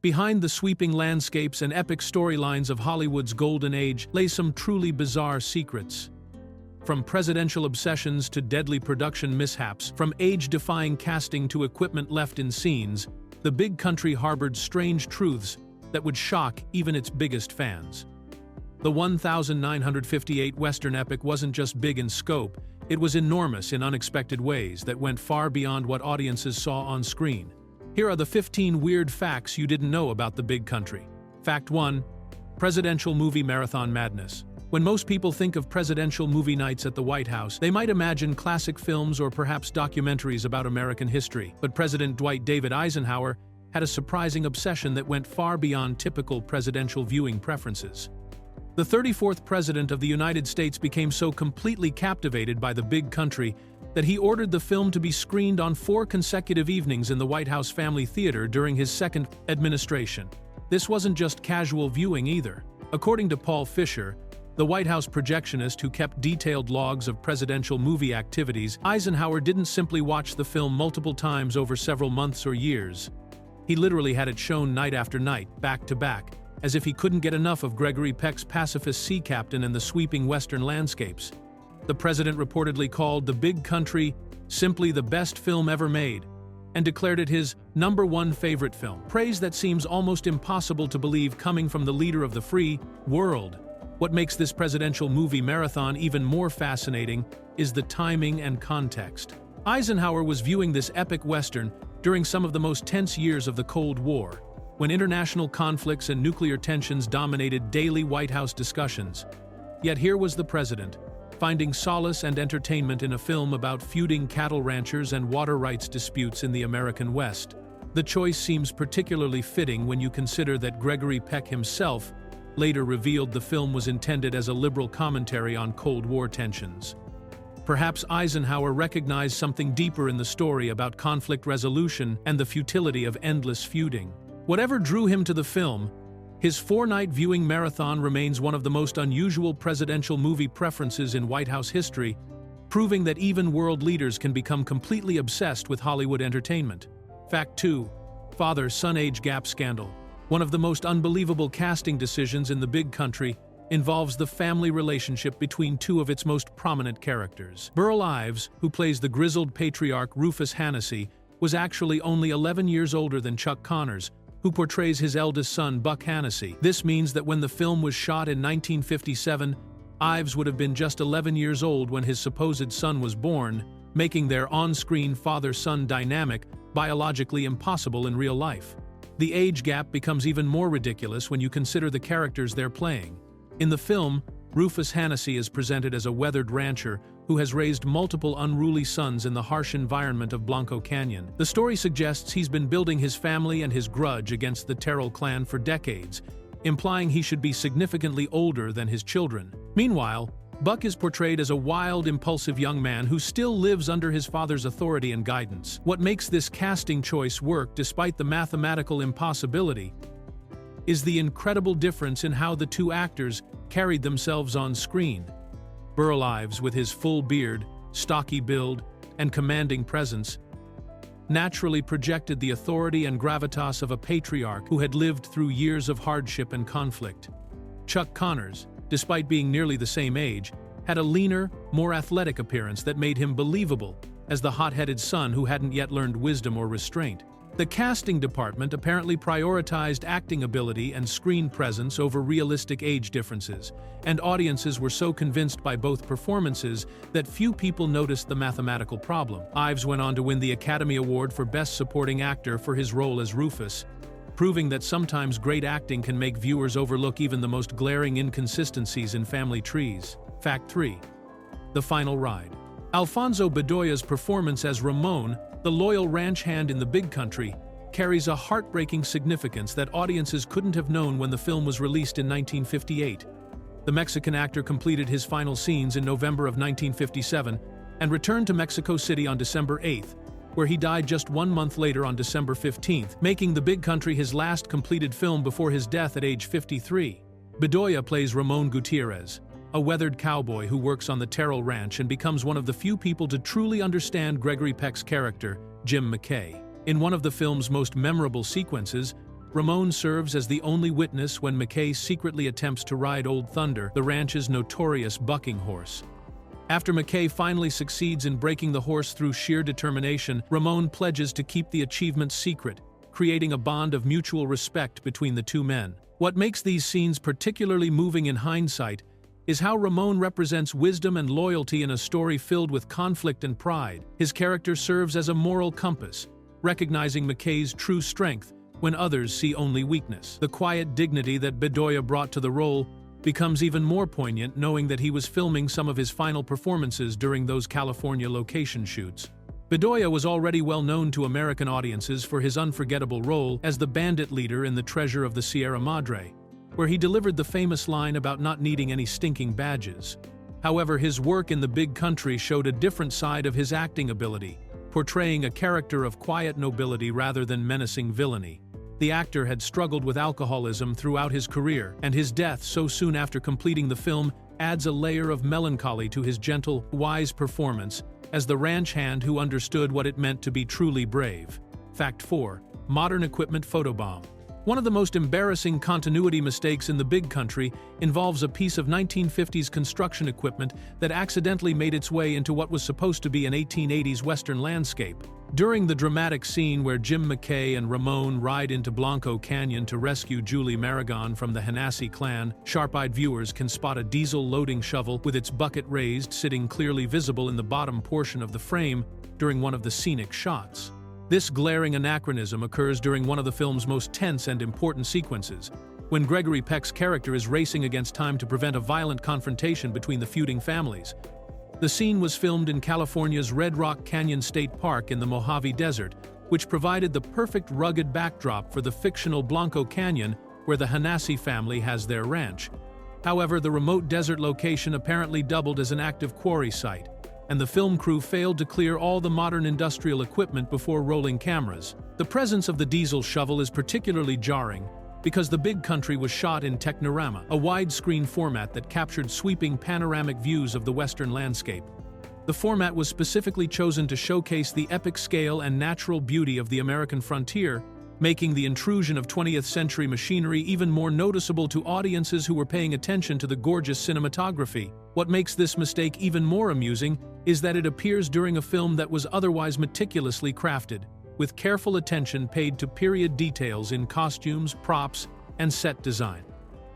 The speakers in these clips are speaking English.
Behind the sweeping landscapes and epic storylines of Hollywood's golden age lay some truly bizarre secrets. From presidential obsessions to deadly production mishaps, from age-defying casting to equipment left in scenes, The Big Country harbored strange truths that would shock even its biggest fans. The 1958 Western epic wasn't just big in scope, it was enormous in unexpected ways that went far beyond what audiences saw on screen. Here are the 15 weird facts you didn't know about The Big Country. Fact 1. Presidential movie marathon madness. When most people think of presidential movie nights at the White House, they might imagine classic films or perhaps documentaries about American history. But President Dwight David Eisenhower had a surprising obsession that went far beyond typical presidential viewing preferences. The 34th President of the United States became so completely captivated by The Big Country that he ordered the film to be screened on 4 consecutive evenings in the White House Family Theater during his second administration. This wasn't just casual viewing either. According to Paul Fisher, the White House projectionist who kept detailed logs of presidential movie activities, Eisenhower didn't simply watch the film multiple times over several months or years. He literally had it shown night after night, back to back, as if he couldn't get enough of Gregory Peck's pacifist sea captain and the sweeping Western landscapes. The president reportedly called The Big Country simply the best film ever made, and declared it his #1 favorite film, praise that seems almost impossible to believe coming from the leader of the free world. What makes this presidential movie marathon even more fascinating is the timing and context. Eisenhower was viewing this epic Western during some of the most tense years of the Cold War, when international conflicts and nuclear tensions dominated daily White House discussions. Yet here was the president, finding solace and entertainment in a film about feuding cattle ranchers and water rights disputes in the American West. The choice seems particularly fitting when you consider that Gregory Peck himself later revealed the film was intended as a liberal commentary on Cold War tensions. Perhaps Eisenhower recognized something deeper in the story about conflict resolution and the futility of endless feuding. Whatever drew him to the film, his 4-night viewing marathon remains one of the most unusual presidential movie preferences in White House history, proving that even world leaders can become completely obsessed with Hollywood entertainment. Fact 2. Father-son age gap scandal. One of the most unbelievable casting decisions in The Big Country involves the family relationship between 2 of its most prominent characters. Burl Ives, who plays the grizzled patriarch Rufus Hannessy, was actually only 11 years older than Chuck Connors, who portrays his eldest son, Buck Hannessy. This means that when the film was shot in 1957, Ives would have been just 11 years old when his supposed son was born, making their on-screen father-son dynamic biologically impossible in real life. The age gap becomes even more ridiculous when you consider the characters they're playing. In the film, Rufus Hannessy is presented as a weathered rancher who has raised multiple unruly sons in the harsh environment of Blanco Canyon. The story suggests he's been building his family and his grudge against the Terrell clan for decades, implying he should be significantly older than his children. Meanwhile, Buck is portrayed as a wild, impulsive young man who still lives under his father's authority and guidance. What makes this casting choice work despite the mathematical impossibility is the incredible difference in how the 2 actors carried themselves on screen. Burl Ives, with his full beard, stocky build, and commanding presence, naturally projected the authority and gravitas of a patriarch who had lived through years of hardship and conflict. Chuck Connors, despite being nearly the same age, had a leaner, more athletic appearance that made him believable as the hot-headed son who hadn't yet learned wisdom or restraint. The casting department apparently prioritized acting ability and screen presence over realistic age differences, and audiences were so convinced by both performances that few people noticed the mathematical problem. Ives went on to win the Academy Award for Best Supporting Actor for his role as Rufus, proving that sometimes great acting can make viewers overlook even the most glaring inconsistencies in family trees. Fact 3. The final ride. Alfonso Bedoya's performance as Ramon, the loyal ranch hand in The Big Country, carries a heartbreaking significance that audiences couldn't have known when the film was released in 1958. The Mexican actor completed his final scenes in November of 1957 and returned to Mexico City on December 8th, where he died just 1 month later on December 15th, making The Big Country his last completed film before his death at age 53. Bedoya plays Ramon Gutierrez, a weathered cowboy who works on the Terrell Ranch and becomes one of the few people to truly understand Gregory Peck's character, Jim McKay. In one of the film's most memorable sequences, Ramon serves as the only witness when McKay secretly attempts to ride Old Thunder, the ranch's notorious bucking horse. After McKay finally succeeds in breaking the horse through sheer determination, Ramon pledges to keep the achievement secret, creating a bond of mutual respect between the two men. What makes these scenes particularly moving in hindsight is how Ramon represents wisdom and loyalty in a story filled with conflict and pride. His character serves as a moral compass, recognizing McKay's true strength when others see only weakness. The quiet dignity that Bedoya brought to the role becomes even more poignant knowing that he was filming some of his final performances during those California location shoots. Bedoya was already well known to American audiences for his unforgettable role as the bandit leader in The Treasure of the Sierra Madre, where he delivered the famous line about not needing any stinking badges. However, his work in The Big Country showed a different side of his acting ability, portraying a character of quiet nobility rather than menacing villainy. The actor had struggled with alcoholism throughout his career, and his death so soon after completing the film adds a layer of melancholy to his gentle, wise performance as the ranch hand who understood what it meant to be truly brave. Fact 4. Modern equipment photobomb. One of the most embarrassing continuity mistakes in The Big Country involves a piece of 1950s construction equipment that accidentally made its way into what was supposed to be an 1880s Western landscape. During the dramatic scene where Jim McKay and Ramon ride into Blanco Canyon to rescue Julie Marigon from the Hanassi clan, sharp-eyed viewers can spot a diesel loading shovel with its bucket raised sitting clearly visible in the bottom portion of the frame during one of the scenic shots. This glaring anachronism occurs during one of the film's most tense and important sequences, when Gregory Peck's character is racing against time to prevent a violent confrontation between the feuding families. The scene was filmed in California's Red Rock Canyon State Park in the Mojave Desert, which provided the perfect rugged backdrop for the fictional Blanco Canyon, where the Hanassi family has their ranch. However, the remote desert location apparently doubled as an active quarry site, and the film crew failed to clear all the modern industrial equipment before rolling cameras. The presence of the diesel shovel is particularly jarring because The Big Country was shot in Technorama, a widescreen format that captured sweeping panoramic views of the Western landscape. The format was specifically chosen to showcase the epic scale and natural beauty of the American frontier, making the intrusion of 20th-century machinery even more noticeable to audiences who were paying attention to the gorgeous cinematography. What makes this mistake even more amusing is that it appears during a film that was otherwise meticulously crafted, with careful attention paid to period details in costumes, props, and set design.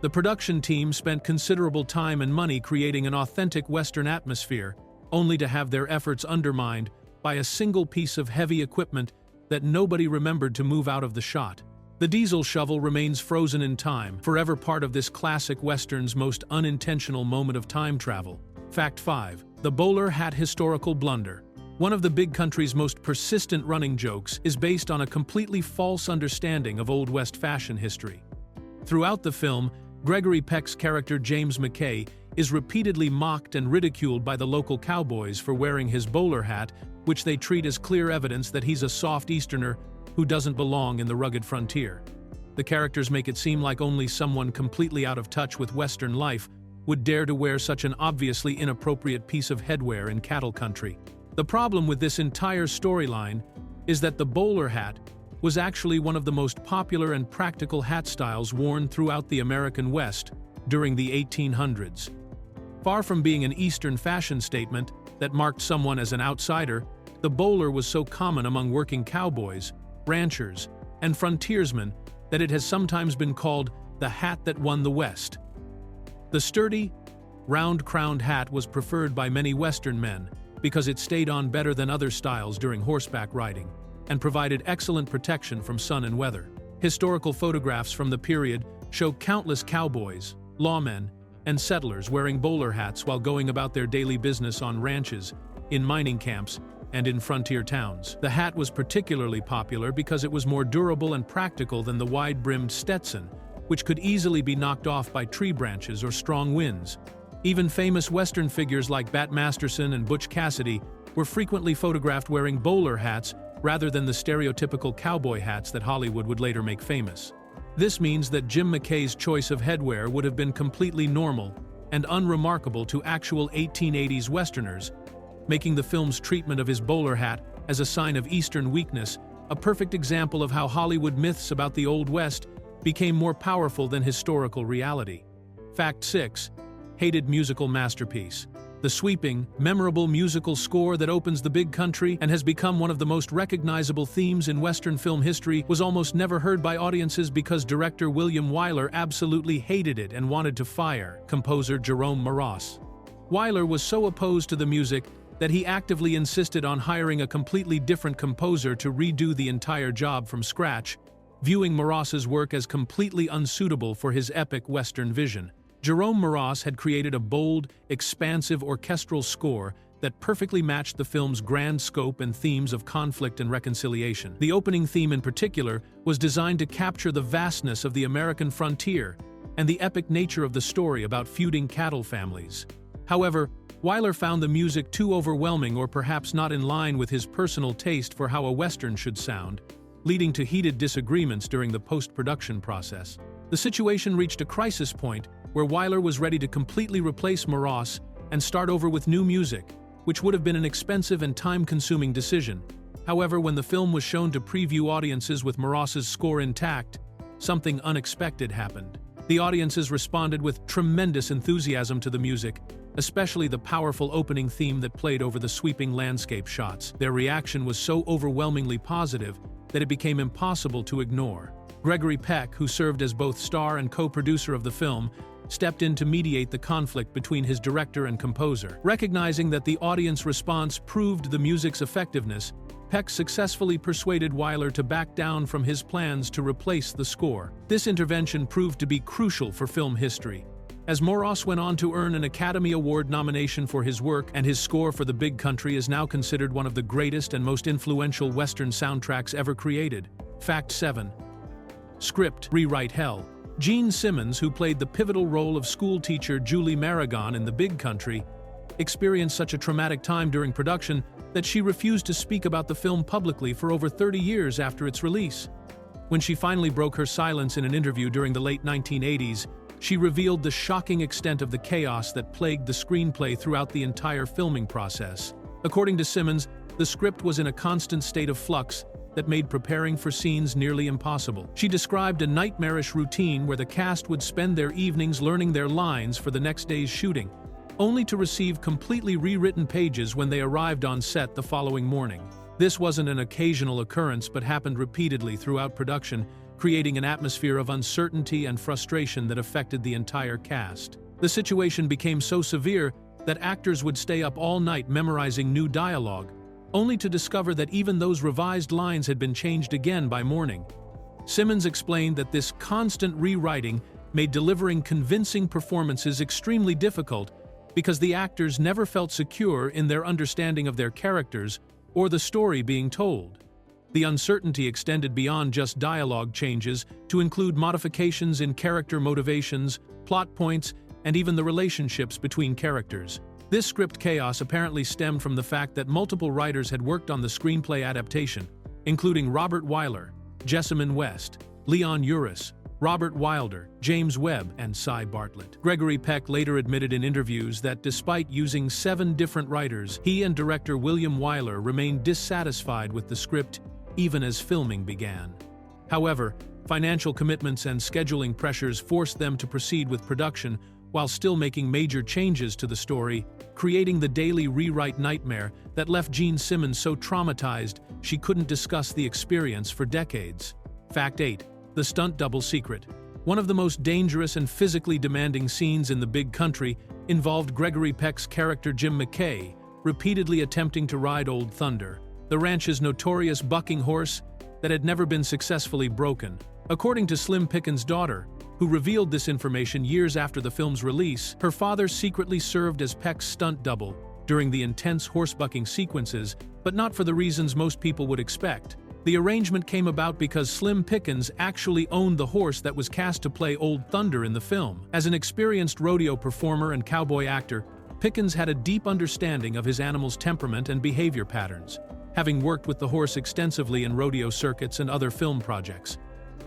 The production team spent considerable time and money creating an authentic Western atmosphere, only to have their efforts undermined by a single piece of heavy equipment that nobody remembered to move out of the shot. The diesel shovel remains frozen in time, forever part of this classic Western's most unintentional moment of time travel. Fact 5. The bowler hat historical blunder. One of The Big Country's most persistent running jokes is based on a completely false understanding of Old West fashion history. Throughout the film, Gregory Peck's character James McKay is repeatedly mocked and ridiculed by the local cowboys for wearing his bowler hat, which they treat as clear evidence that he's a soft Easterner who doesn't belong in the rugged frontier. The characters make it seem like only someone completely out of touch with Western life would dare to wear such an obviously inappropriate piece of headwear in cattle country. The problem with this entire storyline is that the bowler hat was actually one of the most popular and practical hat styles worn throughout the American West during the 1800s. Far from being an Eastern fashion statement that marked someone as an outsider, the bowler was so common among working cowboys, ranchers, and frontiersmen that it has sometimes been called the hat that won the West. The sturdy, round-crowned hat was preferred by many Western men because it stayed on better than other styles during horseback riding and provided excellent protection from sun and weather. Historical photographs from the period show countless cowboys, lawmen, and settlers wearing bowler hats while going about their daily business on ranches, in mining camps, and in frontier towns. The hat was particularly popular because it was more durable and practical than the wide-brimmed Stetson, which could easily be knocked off by tree branches or strong winds. Even famous Western figures like Bat Masterson and Butch Cassidy were frequently photographed wearing bowler hats rather than the stereotypical cowboy hats that Hollywood would later make famous. This means that Jim McKay's choice of headwear would have been completely normal and unremarkable to actual 1880s Westerners, making the film's treatment of his bowler hat as a sign of Eastern weakness a perfect example of how Hollywood myths about the Old West became more powerful than historical reality. Fact 6. Hated musical masterpiece. The sweeping, memorable musical score that opens The Big Country and has become one of the most recognizable themes in Western film history was almost never heard by audiences because director William Wyler absolutely hated it and wanted to fire composer Jerome Moross. Wyler was so opposed to the music that he actively insisted on hiring a completely different composer to redo the entire job from scratch, viewing Moross's work as completely unsuitable for his epic Western vision. Jerome Moross had created a bold, expansive orchestral score that perfectly matched the film's grand scope and themes of conflict and reconciliation. The opening theme in particular was designed to capture the vastness of the American frontier and the epic nature of the story about feuding cattle families. However, Wyler found the music too overwhelming or perhaps not in line with his personal taste for how a Western should sound, leading to heated disagreements during the post-production process. The situation reached a crisis point where Wyler was ready to completely replace Moross and start over with new music, which would have been an expensive and time-consuming decision. However, when the film was shown to preview audiences with Moross's score intact, something unexpected happened. The audiences responded with tremendous enthusiasm to the music, especially the powerful opening theme that played over the sweeping landscape shots. Their reaction was so overwhelmingly positive that it became impossible to ignore. Gregory Peck, who served as both star and co-producer of the film, stepped in to mediate the conflict between his director and composer. Recognizing that the audience response proved the music's effectiveness, Peck successfully persuaded Wyler to back down from his plans to replace the score. This intervention proved to be crucial for film history, as Moross went on to earn an Academy Award nomination for his work, and his score for The Big Country is now considered one of the greatest and most influential Western soundtracks ever created. Fact 7. Script rewrite hell. Gene Simmons, who played the pivotal role of schoolteacher Julie Maragon in The Big Country, experienced such a traumatic time during production that she refused to speak about the film publicly for over 30 years after its release. When she finally broke her silence in an interview during the late 1980s, she revealed the shocking extent of the chaos that plagued the screenplay throughout the entire filming process. According to Simmons, the script was in a constant state of flux that made preparing for scenes nearly impossible. She described a nightmarish routine where the cast would spend their evenings learning their lines for the next day's shooting, only to receive completely rewritten pages when they arrived on set the following morning. This wasn't an occasional occurrence but happened repeatedly throughout production, creating an atmosphere of uncertainty and frustration that affected the entire cast. The situation became so severe that actors would stay up all night memorizing new dialogue, only to discover that even those revised lines had been changed again by morning. Simmons explained that this constant rewriting made delivering convincing performances extremely difficult because the actors never felt secure in their understanding of their characters or the story being told. The uncertainty extended beyond just dialogue changes to include modifications in character motivations, plot points, and even the relationships between characters. This script chaos apparently stemmed from the fact that multiple writers had worked on the screenplay adaptation, including Robert Wyler, Jessamyn West, Leon Uris, Robert Wilder, James Webb, and Cy Bartlett. Gregory Peck later admitted in interviews that despite using 7 different writers, he and director William Wyler remained dissatisfied with the script even as filming began. However, financial commitments and scheduling pressures forced them to proceed with production while still making major changes to the story, creating the daily rewrite nightmare that left Gene Simmons so traumatized she couldn't discuss the experience for decades. Fact 8. The stunt double secret. One of the most dangerous and physically demanding scenes in The Big Country involved Gregory Peck's character Jim McKay repeatedly attempting to ride Old Thunder, the ranch's notorious bucking horse that had never been successfully broken. According to Slim Pickens' daughter, who revealed this information years after the film's release, her father secretly served as Peck's stunt double during the intense horse-bucking sequences, but not for the reasons most people would expect. The arrangement came about because Slim Pickens actually owned the horse that was cast to play Old Thunder in the film. As an experienced rodeo performer and cowboy actor, Pickens had a deep understanding of his animal's temperament and behavior patterns, having worked with the horse extensively in rodeo circuits and other film projects.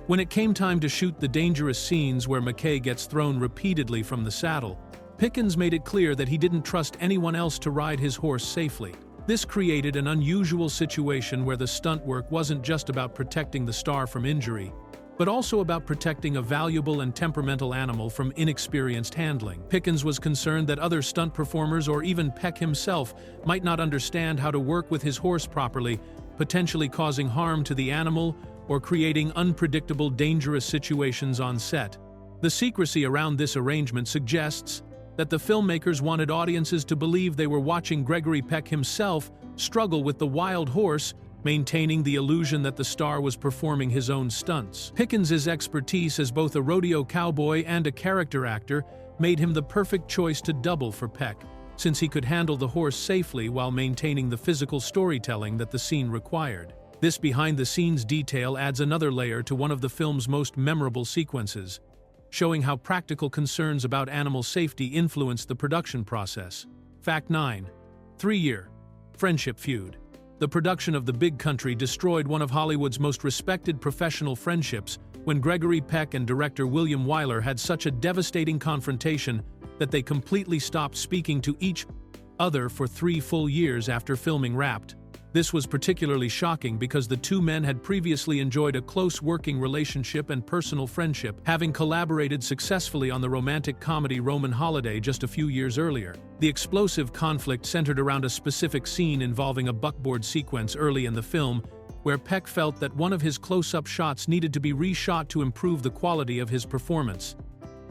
When it came time to shoot the dangerous scenes where McKay gets thrown repeatedly from the saddle, Pickens made it clear that he didn't trust anyone else to ride his horse safely. This created an unusual situation where the stunt work wasn't just about protecting the star from injury, but also about protecting a valuable and temperamental animal from inexperienced handling. Pickens was concerned that other stunt performers or even Peck himself might not understand how to work with his horse properly, potentially causing harm to the animal or creating unpredictable, dangerous situations on set. The secrecy around this arrangement suggests that the filmmakers wanted audiences to believe they were watching Gregory Peck himself struggle with the wild horse, maintaining the illusion that the star was performing his own stunts. Pickens's expertise as both a rodeo cowboy and a character actor made him the perfect choice to double for Peck, since he could handle the horse safely while maintaining the physical storytelling that the scene required. This behind-the-scenes detail adds another layer to one of the film's most memorable sequences, showing how practical concerns about animal safety influenced the production process. Fact 9. 3-year friendship feud. The production of The Big Country destroyed one of Hollywood's most respected professional friendships when Gregory Peck and director William Wyler had such a devastating confrontation that they completely stopped speaking to each other for 3 full years after filming wrapped. This was particularly shocking because the two men had previously enjoyed a close working relationship and personal friendship, having collaborated successfully on the romantic comedy Roman Holiday just a few years earlier. The explosive conflict centered around a specific scene involving a buckboard sequence early in the film, where Peck felt that one of his close-up shots needed to be reshot to improve the quality of his performance.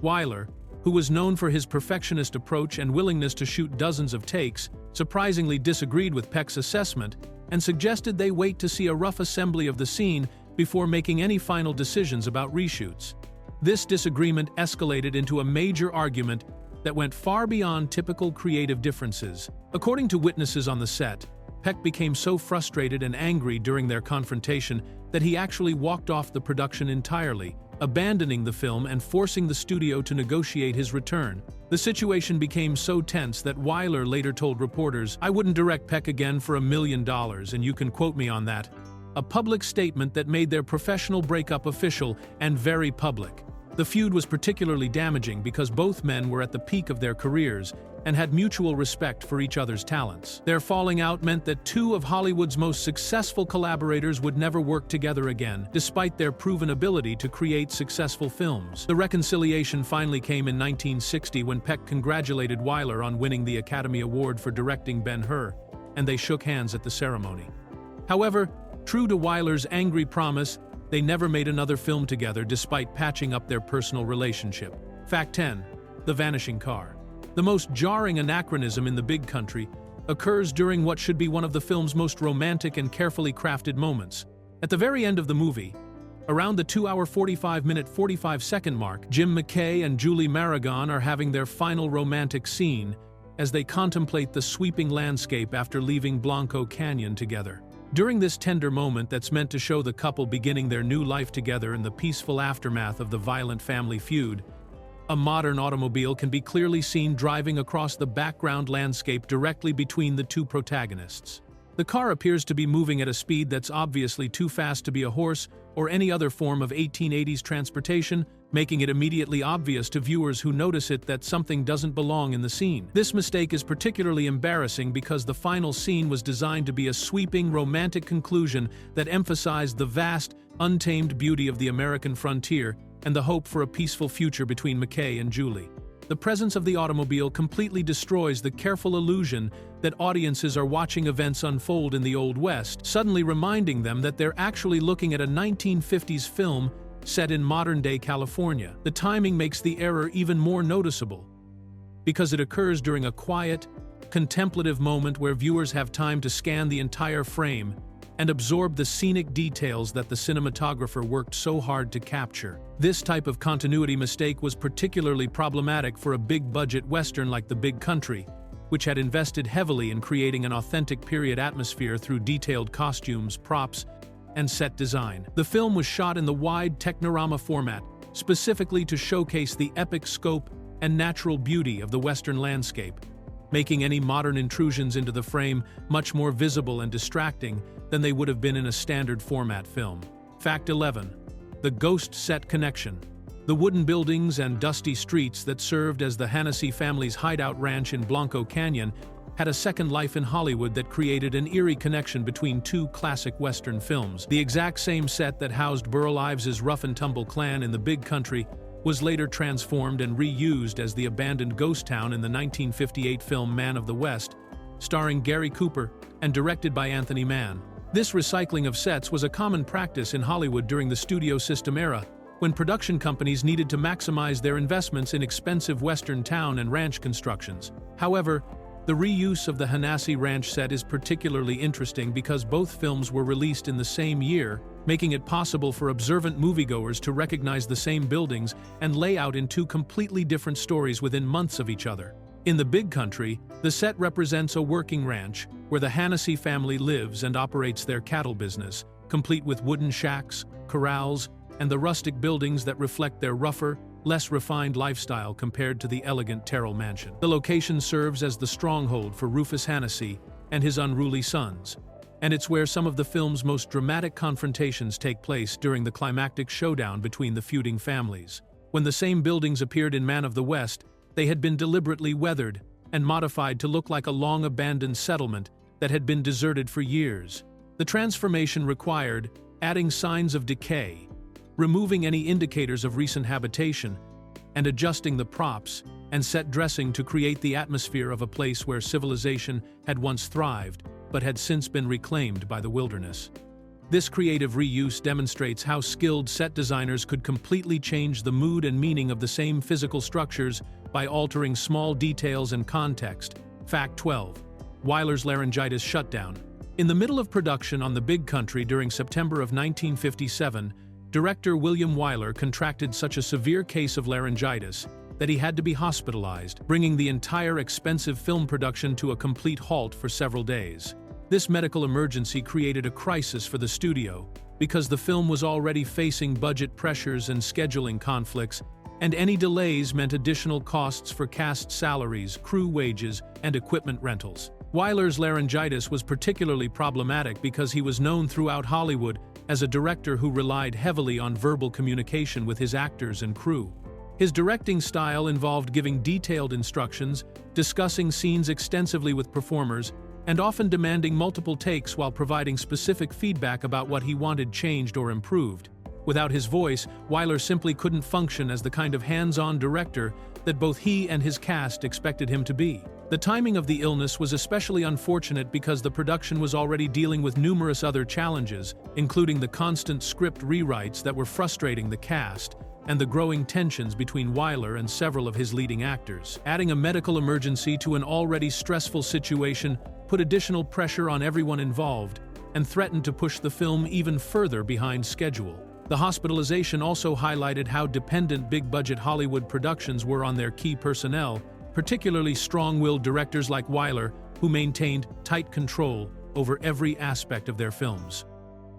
Wyler, who was known for his perfectionist approach and willingness to shoot dozens of takes, surprisingly disagreed with Peck's assessment and suggested they wait to see a rough assembly of the scene before making any final decisions about reshoots. This disagreement escalated into a major argument that went far beyond typical creative differences. According to witnesses on the set, Peck became so frustrated and angry during their confrontation that he actually walked off the production entirely, abandoning the film and forcing the studio to negotiate his return. The situation became so tense that Wyler later told reporters, "I wouldn't direct Peck again for $1 million, and you can quote me on that." A public statement that made their professional breakup official and very public. The feud was particularly damaging because both men were at the peak of their careers and had mutual respect for each other's talents. Their falling out meant that two of Hollywood's most successful collaborators would never work together again, despite their proven ability to create successful films. The reconciliation finally came in 1960 when Peck congratulated Wyler on winning the Academy Award for directing Ben-Hur, and they shook hands at the ceremony. However, true to Wyler's angry promise, they never made another film together despite patching up their personal relationship. Fact 10. The Vanishing Car. The most jarring anachronism in The Big Country occurs during what should be one of the film's most romantic and carefully crafted moments. At the very end of the movie, around the 2-hour 45-minute 45-second mark, Jim McKay and Julie Maragon are having their final romantic scene as they contemplate the sweeping landscape after leaving Blanco Canyon together. During this tender moment that's meant to show the couple beginning their new life together in the peaceful aftermath of the violent family feud, a modern automobile can be clearly seen driving across the background landscape directly between the two protagonists. The car appears to be moving at a speed that's obviously too fast to be a horse or any other form of 1880s transportation, making it immediately obvious to viewers who notice it that something doesn't belong in the scene. This mistake is particularly embarrassing because the final scene was designed to be a sweeping, romantic conclusion that emphasized the vast, untamed beauty of the American frontier and the hope for a peaceful future between McKay and Julie. The presence of the automobile completely destroys the careful illusion that audiences are watching events unfold in the Old West, suddenly reminding them that they're actually looking at a 1950s film set in modern-day California. The timing makes the error even more noticeable, because it occurs during a quiet, contemplative moment where viewers have time to scan the entire frame and absorb the scenic details that the cinematographer worked so hard to capture. This type of continuity mistake was particularly problematic for a big-budget Western like The Big Country, which had invested heavily in creating an authentic period atmosphere through detailed costumes, props, and set design. The film was shot in the wide Technorama format, specifically to showcase the epic scope and natural beauty of the Western landscape, making any modern intrusions into the frame much more visible and distracting than they would have been in a standard format film. Fact 11. The Ghost Set Connection. The wooden buildings and dusty streets that served as the Hennessy family's hideout ranch in Blanco Canyon had a second life in Hollywood that created an eerie connection between two classic Western films. The exact same set that housed Burl Ives' rough-and-tumble clan in the Big Country was later transformed and reused as the abandoned ghost town in the 1958 film Man of the West, starring Gary Cooper and directed by Anthony Mann. This recycling of sets was a common practice in Hollywood during the studio system era, when production companies needed to maximize their investments in expensive Western town and ranch constructions. However, the reuse of the Hanasi Ranch set is particularly interesting because both films were released in the same year, making it possible for observant moviegoers to recognize the same buildings and layout in two completely different stories within months of each other. In the Big Country, the set represents a working ranch where the Hanasi family lives and operates their cattle business, complete with wooden shacks, corrals, and the rustic buildings that reflect their rougher, less refined lifestyle compared to the elegant Terrell mansion. The location serves as the stronghold for Rufus Hanasi and his unruly sons, and it's where some of the film's most dramatic confrontations take place during the climactic showdown between the feuding families. When the same buildings appeared in Man of the West, they had been deliberately weathered and modified to look like a long-abandoned settlement that had been deserted for years. The transformation required adding signs of decay, removing any indicators of recent habitation, and adjusting the props and set dressing to create the atmosphere of a place where civilization had once thrived but had since been reclaimed by the wilderness. This creative reuse demonstrates how skilled set designers could completely change the mood and meaning of the same physical structures by altering small details and context. Fact 12. Wyler's laryngitis shutdown. In the middle of production on The Big Country during September of 1957, director William Wyler contracted such a severe case of laryngitis that he had to be hospitalized, bringing the entire expensive film production to a complete halt for several days. This medical emergency created a crisis for the studio because the film was already facing budget pressures and scheduling conflicts, and any delays meant additional costs for cast salaries, crew wages, and equipment rentals. Wyler's laryngitis was particularly problematic because he was known throughout Hollywood as a director who relied heavily on verbal communication with his actors and crew. His directing style involved giving detailed instructions, discussing scenes extensively with performers, and often demanding multiple takes while providing specific feedback about what he wanted changed or improved. Without his voice, Wyler simply couldn't function as the kind of hands-on director that both he and his cast expected him to be. The timing of the illness was especially unfortunate because the production was already dealing with numerous other challenges, including the constant script rewrites that were frustrating the cast, and the growing tensions between Wyler and several of his leading actors. Adding a medical emergency to an already stressful situation put additional pressure on everyone involved and threatened to push the film even further behind schedule. The hospitalization also highlighted how dependent big-budget Hollywood productions were on their key personnel, particularly strong-willed directors like Wyler, who maintained tight control over every aspect of their films.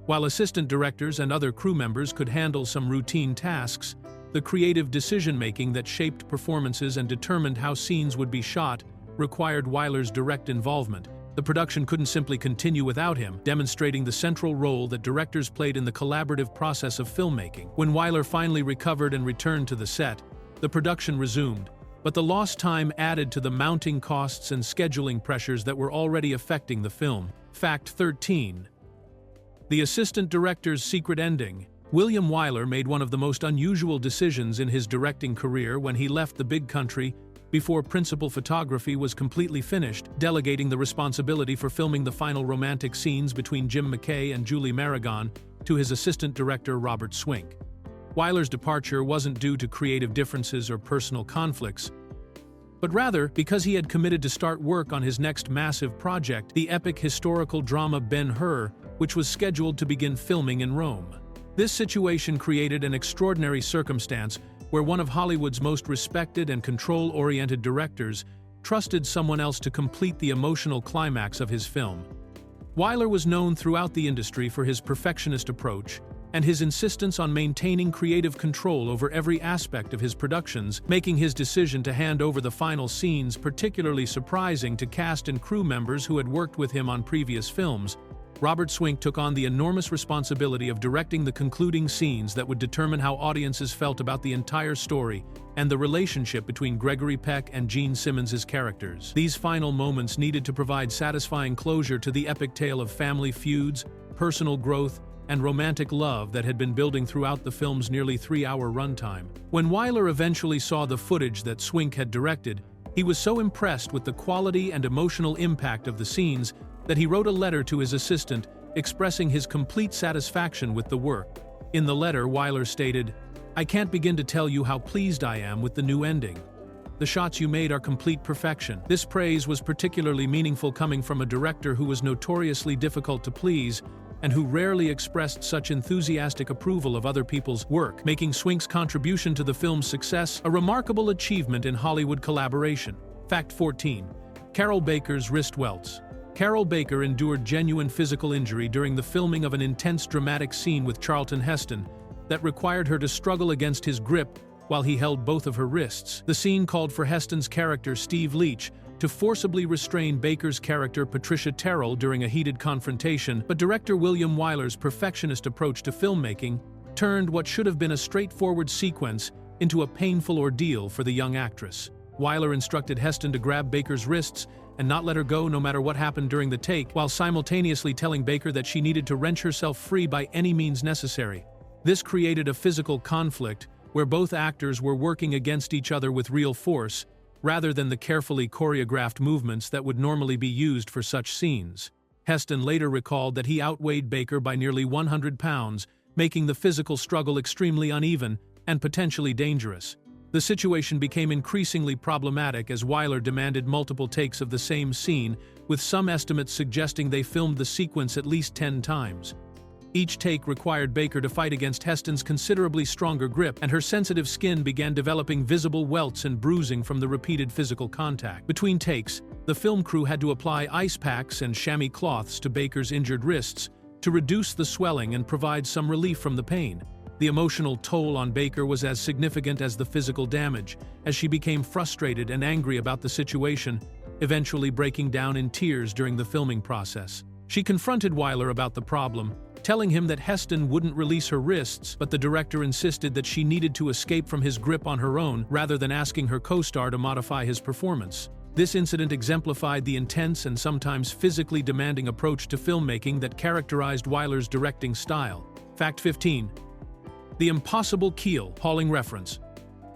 While assistant directors and other crew members could handle some routine tasks, the creative decision-making that shaped performances and determined how scenes would be shot required Wyler's direct involvement. The production couldn't simply continue without him, demonstrating the central role that directors played in the collaborative process of filmmaking. When Wyler finally recovered and returned to the set, the production resumed, but the lost time added to the mounting costs and scheduling pressures that were already affecting the film. Fact 13. The assistant director's secret ending. William Wyler made one of the most unusual decisions in his directing career when he left The Big Country before principal photography was completely finished, delegating the responsibility for filming the final romantic scenes between Jim McKay and Julie Maragon to his assistant director Robert Swink. Wyler's departure wasn't due to creative differences or personal conflicts, but rather because he had committed to start work on his next massive project, the epic historical drama Ben-Hur, which was scheduled to begin filming in Rome. This situation created an extraordinary circumstance where one of Hollywood's most respected and control-oriented directors trusted someone else to complete the emotional climax of his film. Wyler was known throughout the industry for his perfectionist approach and his insistence on maintaining creative control over every aspect of his productions, making his decision to hand over the final scenes particularly surprising to cast and crew members who had worked with him on previous films. Robert Swink took on the enormous responsibility of directing the concluding scenes that would determine how audiences felt about the entire story and the relationship between Gregory Peck and Gene Simmons' characters. These final moments needed to provide satisfying closure to the epic tale of family feuds, personal growth, and romantic love that had been building throughout the film's nearly 3-hour runtime. When Wyler eventually saw the footage that Swink had directed, he was so impressed with the quality and emotional impact of the scenes that he wrote a letter to his assistant expressing his complete satisfaction with the work. In the letter, Wyler stated, "I can't begin to tell you how pleased I am with the new ending. The shots you made are complete perfection." This praise was particularly meaningful coming from a director who was notoriously difficult to please and who rarely expressed such enthusiastic approval of other people's work, making Swink's contribution to the film's success a remarkable achievement in Hollywood collaboration. Fact 14. Carol Baker's wrist welts. Carol Baker endured genuine physical injury during the filming of an intense dramatic scene with Charlton Heston that required her to struggle against his grip while he held both of her wrists. The scene called for Heston's character Steve Leach to forcibly restrain Baker's character Patricia Terrell during a heated confrontation, but director William Wyler's perfectionist approach to filmmaking turned what should have been a straightforward sequence into a painful ordeal for the young actress. Wyler instructed Heston to grab Baker's wrists and not let her go no matter what happened during the take, while simultaneously telling Baker that she needed to wrench herself free by any means necessary. This created a physical conflict where both actors were working against each other with real force, rather than the carefully choreographed movements that would normally be used for such scenes. Heston later recalled that he outweighed Baker by nearly 100 pounds, making the physical struggle extremely uneven and potentially dangerous. The situation became increasingly problematic as Wyler demanded multiple takes of the same scene, with some estimates suggesting they filmed the sequence at least 10 times. Each take required Baker to fight against Heston's considerably stronger grip, and her sensitive skin began developing visible welts and bruising from the repeated physical contact. Between takes, the film crew had to apply ice packs and chamois cloths to Baker's injured wrists to reduce the swelling and provide some relief from the pain. The emotional toll on Baker was as significant as the physical damage, as she became frustrated and angry about the situation, eventually breaking down in tears during the filming process. She confronted Wyler about the problem, telling him that Heston wouldn't release her wrists, but the director insisted that she needed to escape from his grip on her own rather than asking her co-star to modify his performance. This incident exemplified the intense and sometimes physically demanding approach to filmmaking that characterized Wyler's directing style. Fact 15. The impossible keel hauling reference.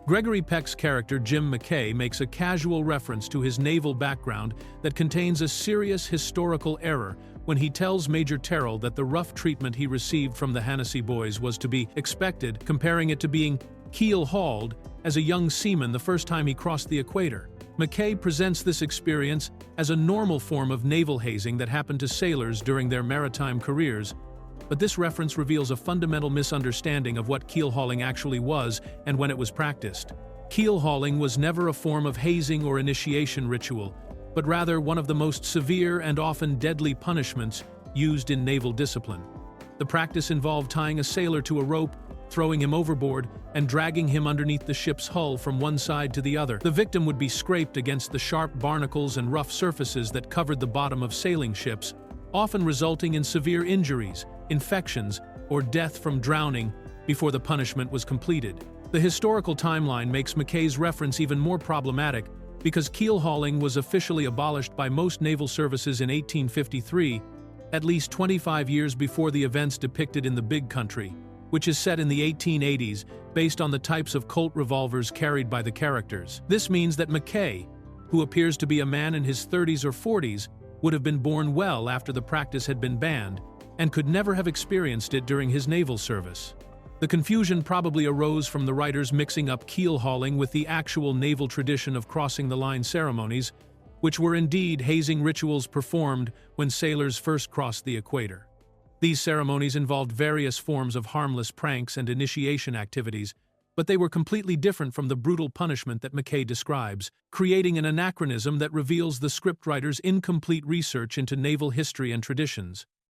Gregory Peck's character Jim McKay makes a casual reference to his naval background that contains a serious historical error when he tells Major Terrell that the rough treatment he received from the Hennessy boys was to be expected, comparing it to being keel-hauled as a young seaman the first time he crossed the equator. McKay presents this experience as a normal form of naval hazing that happened to sailors during their maritime careers, but this reference reveals a fundamental misunderstanding of what keel-hauling actually was and when it was practiced. Keel-hauling was never a form of hazing or initiation ritual, but rather one of the most severe and often deadly punishments used in naval discipline. The practice involved tying a sailor to a rope, throwing him overboard, and dragging him underneath the ship's hull from one side to the other. The victim would be scraped against the sharp barnacles and rough surfaces that covered the bottom of sailing ships, often resulting in severe injuries, infections, or death from drowning before the punishment was completed. The historical timeline makes McKay's reference even more problematic because keel hauling was officially abolished by most naval services in 1853, at least 25 years before the events depicted in The Big Country, which is set in the 1880s based on the types of Colt revolvers carried by the characters. This means that McKay, who appears to be a man in his 30s or 40s, would have been born well after the practice had been banned, and could never have experienced it during his naval service. The confusion probably arose from the writers mixing up keel hauling with the actual naval tradition of crossing the line ceremonies, which were indeed hazing rituals performed when sailors first crossed the equator. These ceremonies involved various forms of harmless pranks and initiation activities, but they were completely different from the brutal punishment that McKay describes, creating an anachronism that reveals the scriptwriter's incomplete research into naval history and traditions.